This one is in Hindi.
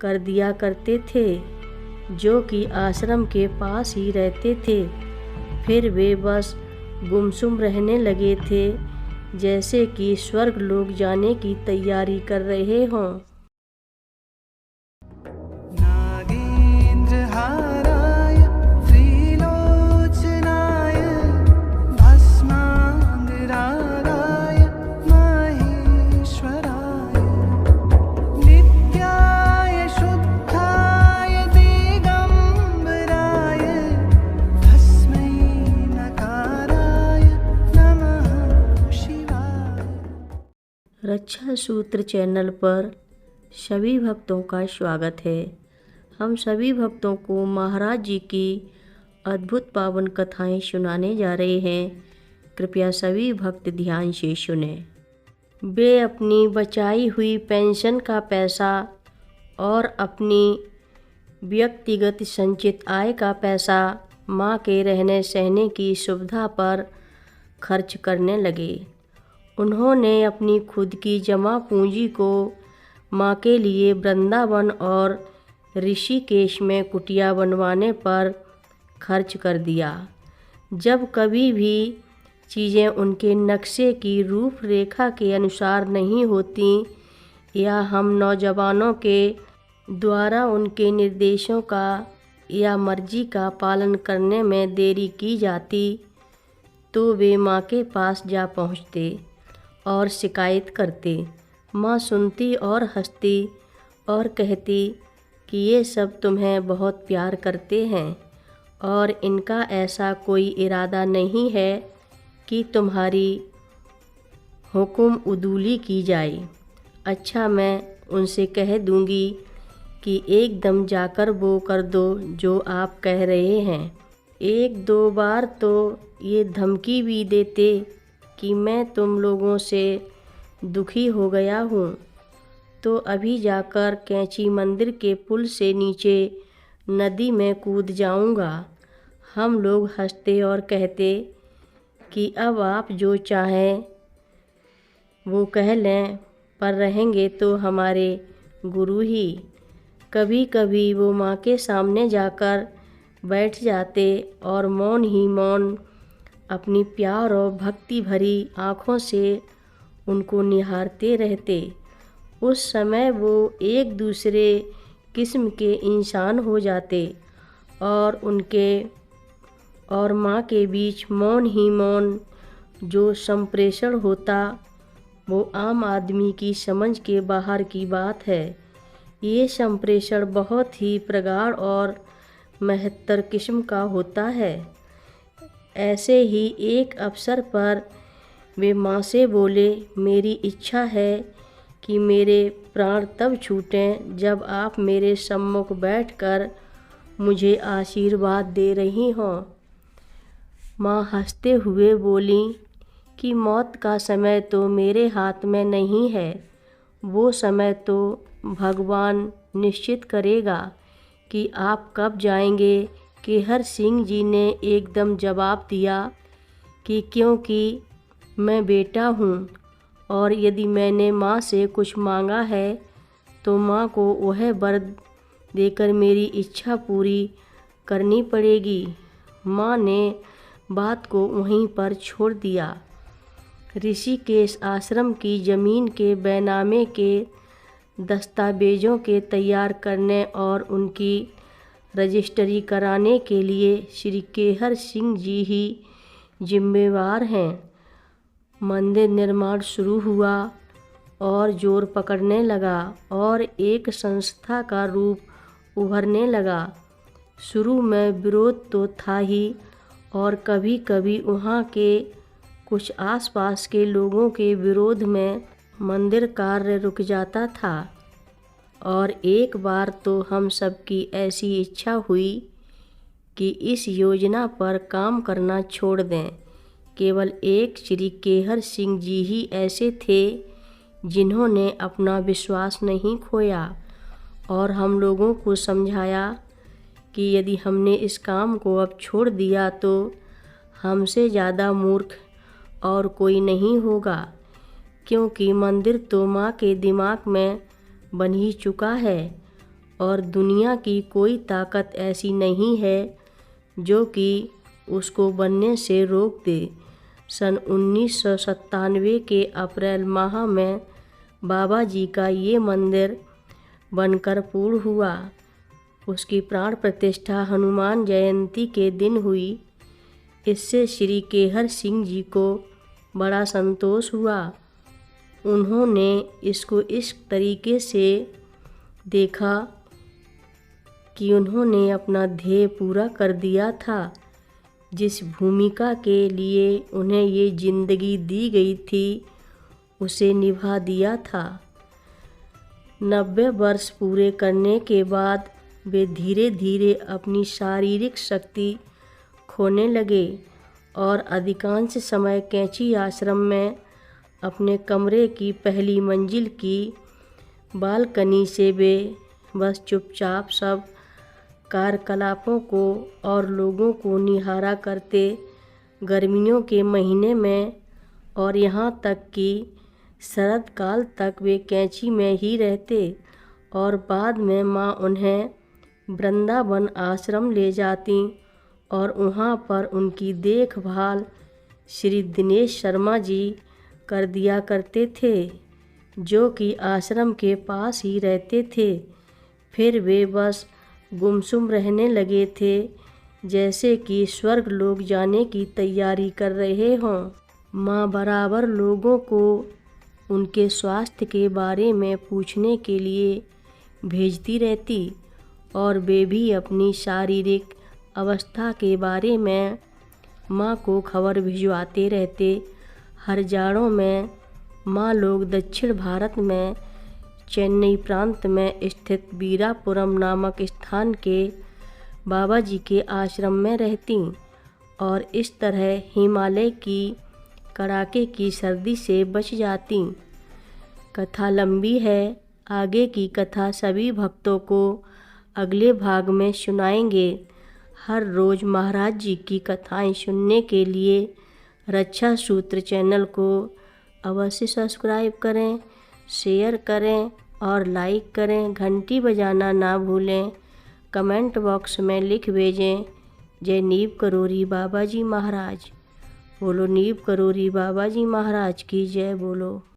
कर दिया करते थे, जो कि आश्रम के पास ही रहते थे। फिर वे बस गुमसुम रहने लगे थे, जैसे कि स्वर्ग लोक जाने की तैयारी कर रहे हों। नागेन्द्रहाराय त्रिलोचनाय भस्माङ्गरागाय माहेश्वराय नित्याय शुद्धाय दिगम्बराय तस्मै नकाराय नमः शिवाय। रक्षा सूत्र चैनल पर सभी भक्तों का स्वागत है। हम सभी भक्तों को महाराज जी की अद्भुत पावन कथाएं सुनाने जा रहे हैं। कृपया सभी भक्त ध्यान से सुने। वे अपनी बचाई हुई पेंशन का पैसा और अपनी व्यक्तिगत संचित आय का पैसा माँ के रहने सहने की सुविधा पर खर्च करने लगे। उन्होंने अपनी खुद की जमा पूंजी को माँ के लिए वृंदावन और ऋषिकेश में कुटिया बनवाने पर खर्च कर दिया। जब कभी भी चीज़ें उनके नक्शे की रूपरेखा के अनुसार नहीं होती या हम नौजवानों के द्वारा उनके निर्देशों का या मर्जी का पालन करने में देरी की जाती, तो वे माँ के पास जा पहुँचते और शिकायत करते। माँ सुनती और हंसती और कहती कि ये सब तुम्हें बहुत प्यार करते हैं और इनका ऐसा कोई इरादा नहीं है कि तुम्हारी हुक्म उदूली की जाए। अच्छा, मैं उनसे कह दूंगी कि एकदम जाकर वो कर दो जो आप कह रहे हैं। एक दो बार तो ये धमकी भी देते कि मैं तुम लोगों से दुखी हो गया हूँ, तो अभी जाकर कैंची मंदिर के पुल से नीचे नदी में कूद जाऊँगा। हम लोग हंसते और कहते कि अब आप जो चाहें वो कह लें, पर रहेंगे तो हमारे गुरु ही। कभी कभी वो माँ के सामने जाकर बैठ जाते और मौन ही मौन अपनी प्यार और भक्ति भरी आँखों से उनको निहारते रहते। उस समय वो एक दूसरे किस्म के इंसान हो जाते और उनके और माँ के बीच मौन ही मौन जो संप्रेषण होता, वो आम आदमी की समझ के बाहर की बात है। ये संप्रेषण बहुत ही प्रगाढ़ और महत्तर किस्म का होता है। ऐसे ही एक अवसर पर वे माँ से बोले, मेरी इच्छा है कि मेरे प्राण तब छूटें जब आप मेरे सम्मुख बैठकर मुझे आशीर्वाद दे रही हों। माँ हंसते हुए बोली कि मौत का समय तो मेरे हाथ में नहीं है, वो समय तो भगवान निश्चित करेगा कि आप कब जाएंगे। केहर सिंह जी ने एकदम जवाब दिया कि क्योंकि मैं बेटा हूँ और यदि मैंने माँ से कुछ मांगा है तो माँ को वह वर देकर मेरी इच्छा पूरी करनी पड़ेगी। माँ ने बात को वहीं पर छोड़ दिया। ऋषिकेश आश्रम की ज़मीन के बैनामे के दस्तावेज़ों के तैयार करने और उनकी रजिस्ट्री कराने के लिए श्री केहर सिंह जी ही जिम्मेवार हैं। मंदिर निर्माण शुरू हुआ और जोर पकड़ने लगा और एक संस्था का रूप उभरने लगा। शुरू में विरोध तो था ही और कभी कभी वहाँ के कुछ आसपास के लोगों के विरोध में मंदिर कार्य रुक जाता था। और एक बार तो हम सबकी ऐसी इच्छा हुई कि इस योजना पर काम करना छोड़ दें। केवल एक श्री केहर सिंह जी ही ऐसे थे जिन्होंने अपना विश्वास नहीं खोया और हम लोगों को समझाया कि यदि हमने इस काम को अब छोड़ दिया तो हमसे ज़्यादा मूर्ख और कोई नहीं होगा, क्योंकि मंदिर तो माँ के दिमाग में बन ही चुका है और दुनिया की कोई ताकत ऐसी नहीं है जो कि उसको बनने से रोक दे। सन 1997 के अप्रैल माह में बाबा जी का ये मंदिर बनकर पूर्ण हुआ। उसकी प्राण प्रतिष्ठा हनुमान जयंती के दिन हुई। इससे श्री केहर सिंह जी को बड़ा संतोष हुआ। उन्होंने इसको इस तरीके से देखा कि उन्होंने अपना ध्येय पूरा कर दिया था। जिस भूमिका के लिए उन्हें ये जिंदगी दी गई थी उसे निभा दिया था। 90 वर्ष पूरे करने के बाद वे धीरे धीरे अपनी शारीरिक शक्ति खोने लगे और अधिकांश समय कैंची आश्रम में अपने कमरे की पहली मंजिल की बालकनी से वे बस चुपचाप सब कार्यकलापों को और लोगों को निहारा करते। गर्मियों के महीने में और यहाँ तक कि शरद काल तक वे कैंची में ही रहते और बाद में माँ उन्हें वृंदावन आश्रम ले जाती और वहाँ पर उनकी देखभाल श्री दिनेश शर्मा जी कर दिया करते थे, जो कि आश्रम के पास ही रहते थे। फिर वे बस गुमसुम रहने लगे थे, जैसे कि स्वर्ग लोग जाने की तैयारी कर रहे हों। माँ बराबर लोगों को उनके स्वास्थ्य के बारे में पूछने के लिए भेजती रहती और वे भी अपनी शारीरिक अवस्था के बारे में माँ को खबर भिजवाते रहते। हर जाड़ों में माँ लोग दक्षिण भारत में चेन्नई प्रांत में स्थित वीरापुरम नामक स्थान के बाबा जी के आश्रम में रहती और इस तरह हिमालय की कड़ाके की सर्दी से बच जाती। कथा लंबी है, आगे की कथा सभी भक्तों को अगले भाग में सुनाएंगे। हर रोज़ महाराज जी की कथाएं सुनने के लिए रक्षा सूत्र चैनल को अवश्य सब्सक्राइब करें, शेयर करें और लाइक करें। घंटी बजाना ना भूलें। कमेंट बॉक्स में लिख भेजें, जय नीव करोरी बाबा जी महाराज। बोलो नीव करोरी बाबा जी महाराज की जय बोलो।